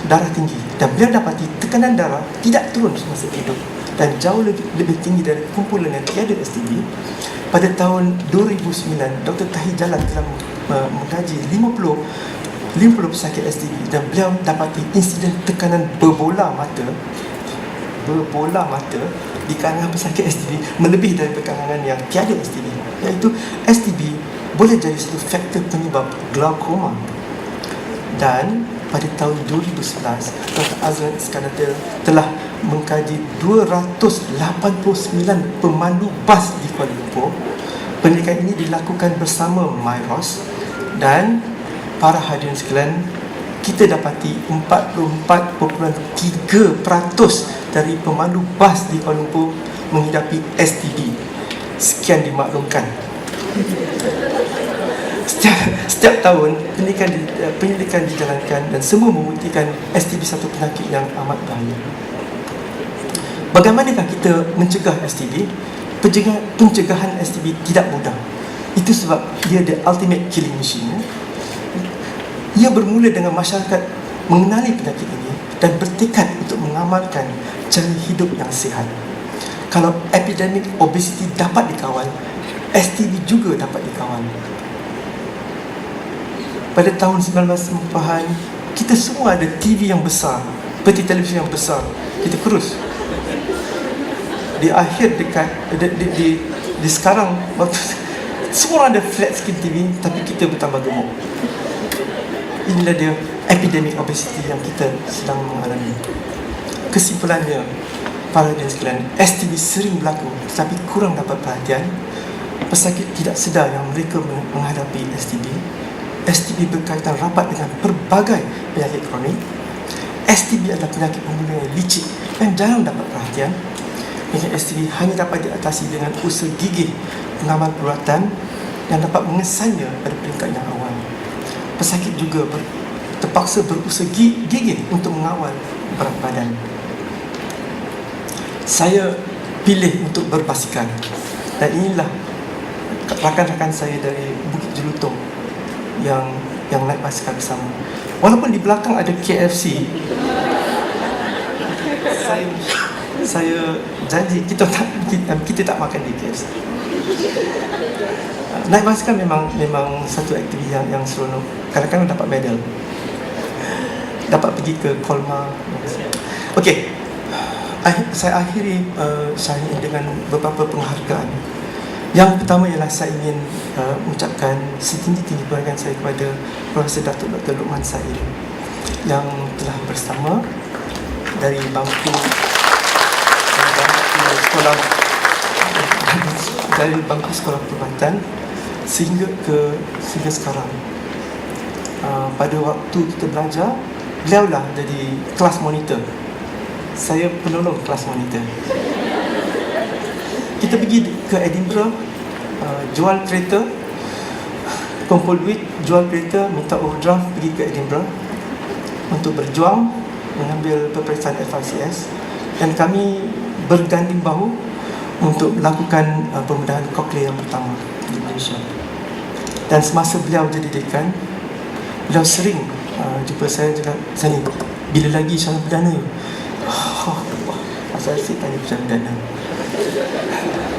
darah tinggi, dan beliau dapati tekanan darah tidak turun semasa hidup dan jauh lebih tinggi dari kumpulan yang tiada STB. Pada tahun 2009, Dr. Tahir Jalan telah mengkaji 50 pesakit STB, dan beliau dapati insiden tekanan berbola mata di kalangan pesakit STB melebihi dari kalangan yang tiada STB, iaitu STB boleh jadi satu faktor penyebab glaukoma. Dan pada tahun 2011, Dr. Azlan Iskandar telah mengkaji 289 pemandu bas di Kuala Lumpur. Penelitian ini dilakukan bersama MyROS, dan para hadirin sekalian, kita dapati 44.3% dari pemandu bas di Kuala Lumpur menghidapi STB. Sekian dimaklumkan. Setiap tahun penyelidikan dijalankan dan semua membuktikan STB satu penyakit yang amat bahaya. Bagaimanakah kita mencegah STB? Pencegahan STB tidak mudah. Itu sebab dia the ultimate killing machine. Ia bermula dengan masyarakat mengenali penyakit ini dan bertekad untuk mengamalkan cara hidup yang sihat. Kalau epidemik obesiti dapat dikawal, STB juga dapat dikawal. Pada tahun 1990-an, kita semua ada TV yang besar, peti televisi yang besar. Kita kurus. Di akhir di sekarang, waktu semua ada flat screen TV, tapi kita bertambah gemuk. Inilah dia epidemik obesiti yang kita sedang mengalami. Kesimpulannya, para hadirin sekalian, STB sering berlaku tetapi kurang dapat perhatian. Pesakit tidak sedar yang mereka menghadapi STB. STB berkaitan rapat dengan pelbagai penyakit kronik. STB adalah penyakit pembunuh yang licik dan jarang dapat perhatian. Penyakit STB hanya dapat diatasi dengan usaha gigih pengamal perubatan yang dapat mengesannya pada peringkat yang awal. Pesakit juga terpaksa berusaha gigih untuk mengawal berat badan. Saya pilih untuk berbasikal, dan inilah rakan-rakan saya dari Bukit Jelutong yang naik basikal bersama. Walaupun di belakang ada KFC, saya janji kita tak makan di KFC. Naik basikal memang satu aktiviti yang seronok. Kadang-kadang dapat medal, dapat pergi ke Kolmar. Okey, saya akhiri saya dengan beberapa penghargaan. Yang pertama ialah saya ingin mengucapkan setinggi-tinggi penghargaan saya kepada Profesor Datuk Dr. Luqman Said yang telah bersama dari bangku sekolah perubatan sehingga sekarang. Pada waktu kita belajar, beliaulah jadi kelas monitor. Saya penolong kelas monitor. kita pergi ke Edinburgh, jual kereta, kumpul duit, jual kereta, minta overdraft, pergi ke Edinburgh untuk berjuang mengambil peperiksaan FRCS, dan kami berganding bahu untuk melakukan pembedahan koklea yang pertama di Malaysia. Dan semasa beliau jadi dekan, beliau sering jumpa saya juga, "Sani, bila lagi syarah perdana you?" Asal asyik tanya syarah perdana.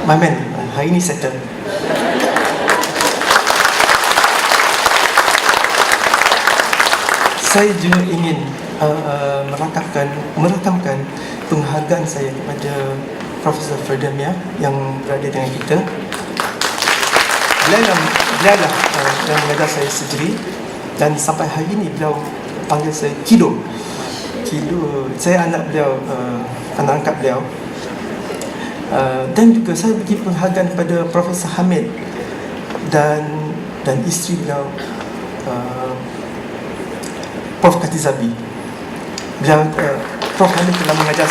My man, hari ni settle. Saya juga ingin merakamkan penghargaan saya kepada Profesor Ferdamia yang berada dengan kita. Beliau lah yang mengajar saya sejeri, dan sampai hari ini beliau panggil saya Kido. Saya anak beliau, anak angkat beliau. Dan juga saya beri penghargaan kepada Profesor Hamid dan isteri beliau, Prof Katizabi. Beliau, Prof Hamid telah mengajar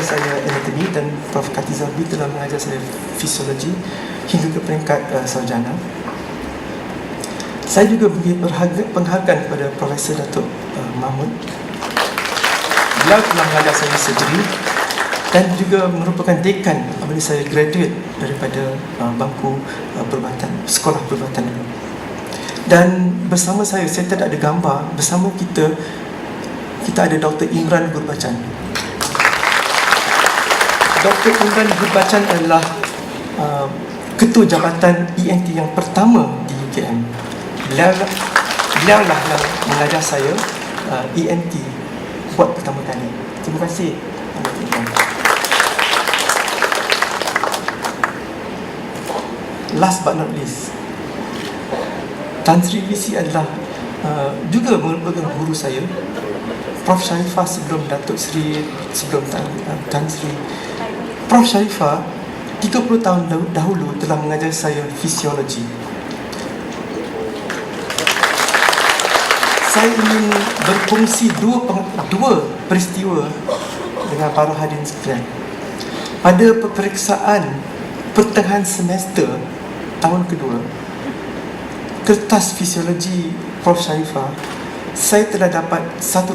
saya anatomi, dan Prof Katizabi telah mengajar saya fisiologi hingga ke peringkat sarjana. Saya juga beri penghargaan kepada Profesor Datuk Mahmud. Beliau telah mengajar saya sejeri dan juga merupakan dekan apabila saya graduate daripada bangku sekolah perubatan dulu. Dan bersama saya tidak ada gambar, bersama kita ada Dr. Imran Gurbacan. Dr. Imran Gurbacan adalah Ketua Jabatan ENT yang pertama di UKM. Beliau lah yang mengajar saya ENT buat pertama kali. Terima kasih. Last but not least, Tan Sri Visi adalah juga merupakan guru saya. Prof Sharifah sebelum Tan Sri. Prof Sharifah 30 tahun dahulu telah mengajar saya fisiologi. Saya ingin berkongsi dua peristiwa dengan para hadirin sekalian. Pada peperiksaan pertengahan semester tahun kedua, kertas fisiologi Prof Sharifah, saya telah dapat 100%.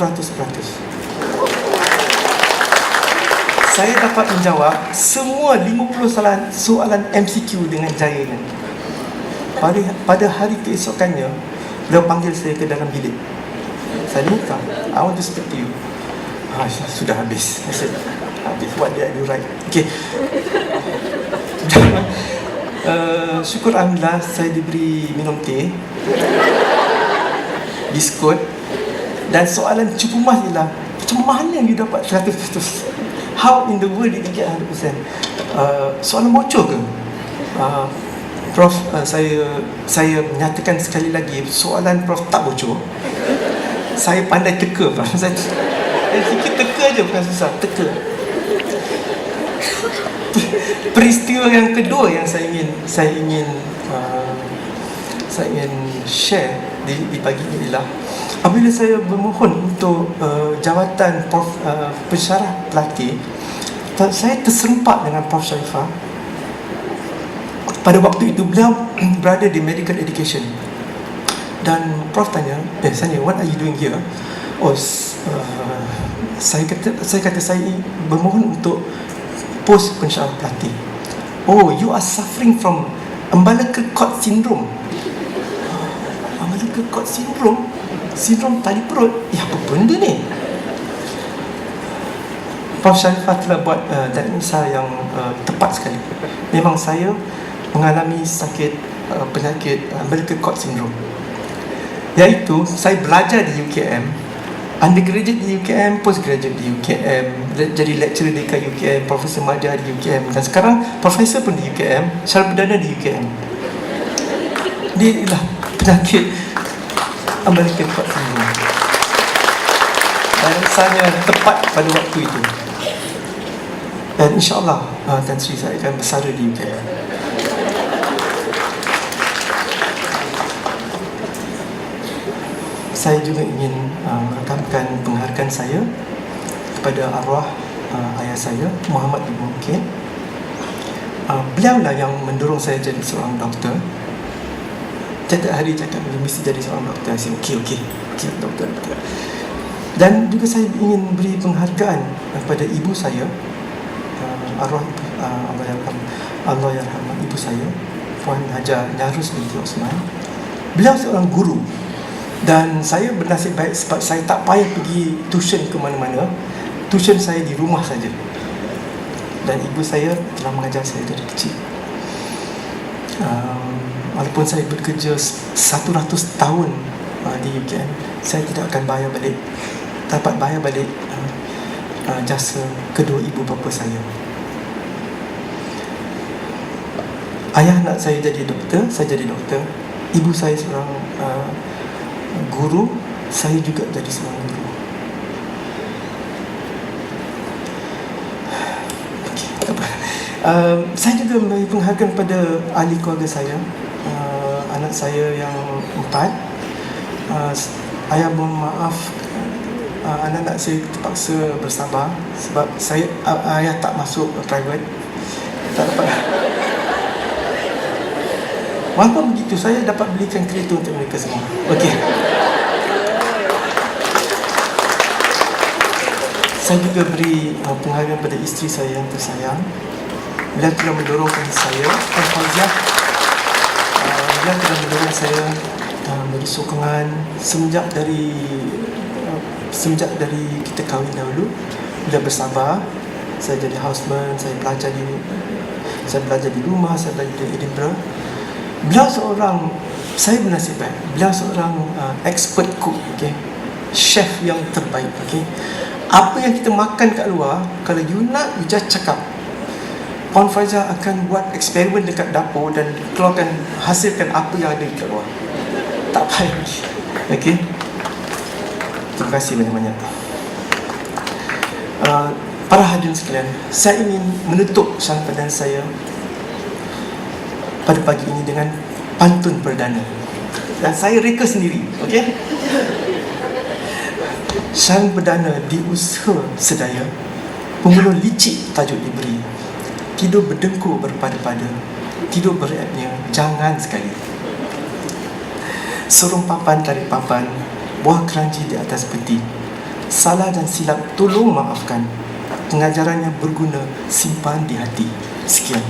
Saya dapat menjawab semua 50 soalan MCQ dengan jayanya. Pada hari keesokannya, beliau panggil saya ke dalam bilik. "Saya minta, I want to speak to you." Sudah habis. I said, habis, what did I do right? Okay. Syukur alhamdulillah, saya diberi minum teh, biskut, dan soalan cupu mas ialah, macam mana you dapat 100%? How in the world did you get 100%? Soalan bocor ke? Prof, saya menyatakan sekali lagi, soalan Prof tak bocor. Saya pandai teka, Prof. Saya fikir teka je, bukan susah, teka. Peristiwa yang kedua yang saya ingin share di pagi ini ialah apabila saya bermohon untuk jawatan pensyarah pelatih, saya terserempak dengan Prof Sharifah. Pada waktu itu beliau berada di medical education, dan Prof tanya, Sani, what are you doing here? Saya kata saya bermohon untuk pos pensyarah pelatih. "Oh, you are suffering from umbilical cord syndrome." Umbilical cord syndrome? Sindrom tali perut? Apa benda ni? Prof Sharifah telah buat diagnosa yang tepat sekali. Memang saya mengalami penyakit umbilical cord syndrome, iaitu saya belajar di UKM, undergraduate di UKM, postgraduate di UKM, jadi lecturer di UKM, profesor madya di UKM, dan sekarang profesor pun di UKM, syarah perdana di UKM. Dia ialah penyakit umbilical cord syndrome, dan saya tepat pada waktu itu. Dan insyaAllah Tan Sri saya akan bersara di UKM. Saya juga ingin merakamkan penghargaan saya kepada arwah ayah saya, Muhammad bin Mungkin, Beliau lah yang mendorong saya jadi seorang doktor. Tiap hari cakap mesti jadi seorang doktor. Saya okey doktor. Dan juga saya ingin beri penghargaan kepada ibu saya, Allah yarhamah ibu saya, Puan Haja Nyarus binti Osman. Beliau seorang guru, dan saya bernasib baik sebab saya tak payah pergi tuition ke mana-mana. Tuition saya di rumah saja. Dan ibu saya telah mengajar saya dari kecil. Walaupun saya bekerja 100 tahun di UKM, saya tidak akan dapat bayar balik jasa kedua ibu bapa saya. Ayah nak saya jadi doktor, saya jadi doktor. Ibu saya seorang guru, saya juga jadi seorang guru. Okay, tak apa. Saya juga memberi penghargaan kepada ahli keluarga saya. Anak saya yang 4. Ayah mohon maaf, anak-anak saya terpaksa bersabar sebab ayah tak masuk private, tak dapat. Walaupun begitu, saya dapat belikan kereta untuk mereka semua. Okey. Saya juga beri penghargaan kepada isteri saya yang tersayang. Beliau telah mendorongkan saya, Puan Fauzia. Beliau telah mendorong saya, beri sokongan semenjak dari kita kahwin dahulu. Beliau bersabar. Saya jadi houseman, saya belajar di rumah, saya belajar di Edinburgh. Beliau seorang, saya bernasib baik, beliau seorang expert cook, okay? Chef yang terbaik, okay? Apa yang kita makan kat luar, kalau you nak, you just cakap. Puan Faizah akan buat eksperimen dekat dapur dan hasilkan apa yang ada kat luar. Tak payah. Okay? Terima kasih banyak-banyak. Para hadirin sekalian, saya ingin menutup sambutan saya pada pagi ini dengan pantun perdana, dan saya reka sendiri, okey? Sang perdana diusaha sedaya, pemuluh licik tajuk diberi, tidur berdengkur berpada-pada, tidur beratnya jangan sekali. Sorong papan tarik papan, buah keranji di atas peti, salah dan silap tolong maafkan, pengajarannya berguna simpan di hati. Sekian.